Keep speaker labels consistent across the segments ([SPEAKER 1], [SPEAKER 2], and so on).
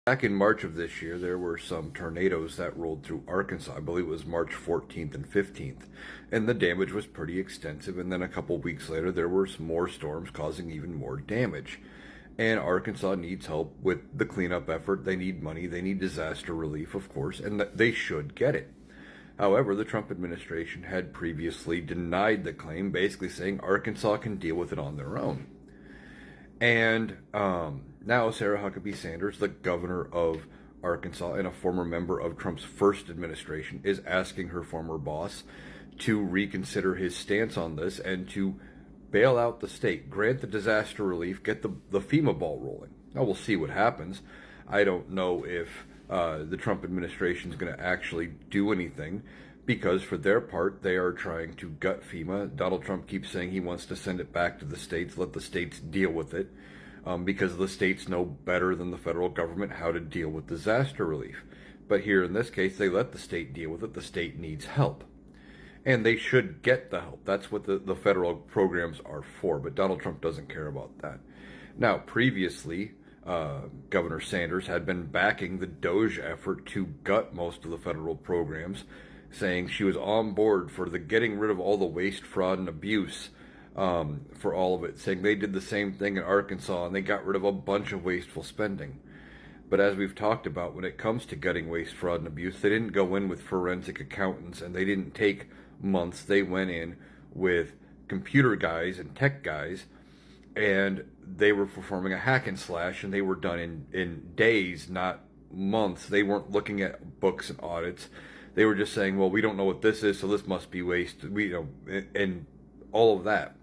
[SPEAKER 1] Back in March of this year, there were some tornadoes that rolled through Arkansas. I believe it was March 14th and 15th, and the damage was pretty extensive. And then a couple weeks later, there were some more storms causing even more damage. And Arkansas needs help with the cleanup effort. They need money. They need disaster relief, of course, and they should get it. However, the Trump administration had previously denied the claim, basically saying Arkansas can deal with it on their own. And now Sarah Huckabee Sanders, the governor of Arkansas and a former member of Trump's first administration, is asking her former boss to reconsider his stance on this and to bail out the state, grant the disaster relief, get the FEMA ball rolling. Now we'll see what happens. I don't know if the Trump administration is going to actually do anything, because for their part, they are trying to gut FEMA. Donald Trump keeps saying he wants to send it back to the states, let the states deal with it, because the states know better than the federal government how to deal with disaster relief. But here in this case, they let the state deal with it. The state needs help. And they should get the help. That's what the federal programs are for. But Donald Trump doesn't care about that. Now, previously, Governor Sanders had been backing the DOGE effort to gut most of the federal programs, saying she was on board for the getting rid of all the waste, fraud, and abuse for all of it, saying they did the same thing in Arkansas and they got rid of a bunch of wasteful spending. But as we've talked about, when it comes to gutting waste, fraud, and abuse, they didn't go in with forensic accountants and they didn't take months. They went in with computer guys and tech guys, and they were performing a hack and slash, and they were done in days, not months. They weren't looking at books and audits. They were just saying, well, we don't know what this is, so this must be waste, and all of that.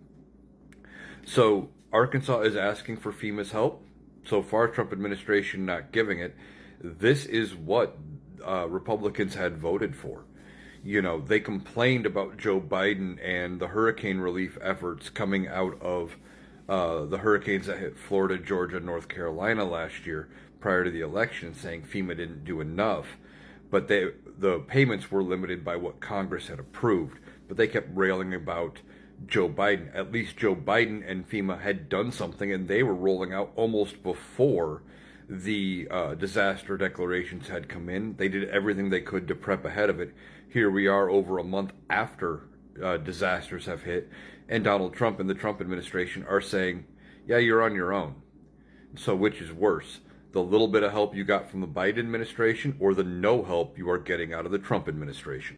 [SPEAKER 1] So Arkansas is asking for FEMA's help. So far, Trump administration not giving it. This is what Republicans had voted for. They complained about Joe Biden and the hurricane relief efforts coming out of the hurricanes that hit Florida, Georgia, North Carolina last year prior to the election, saying FEMA didn't do enough. But the payments were limited by what Congress had approved. But they kept railing about Joe Biden. At least Joe Biden and FEMA had done something, and they were rolling out almost before the disaster declarations had come in. They did everything they could to prep ahead of it. Here we are over a month after disasters have hit, and Donald Trump and the Trump administration are saying, yeah, you're on your own. So which is worse? The little bit of help you got from the Biden administration, or the no help you are getting out of the Trump administration?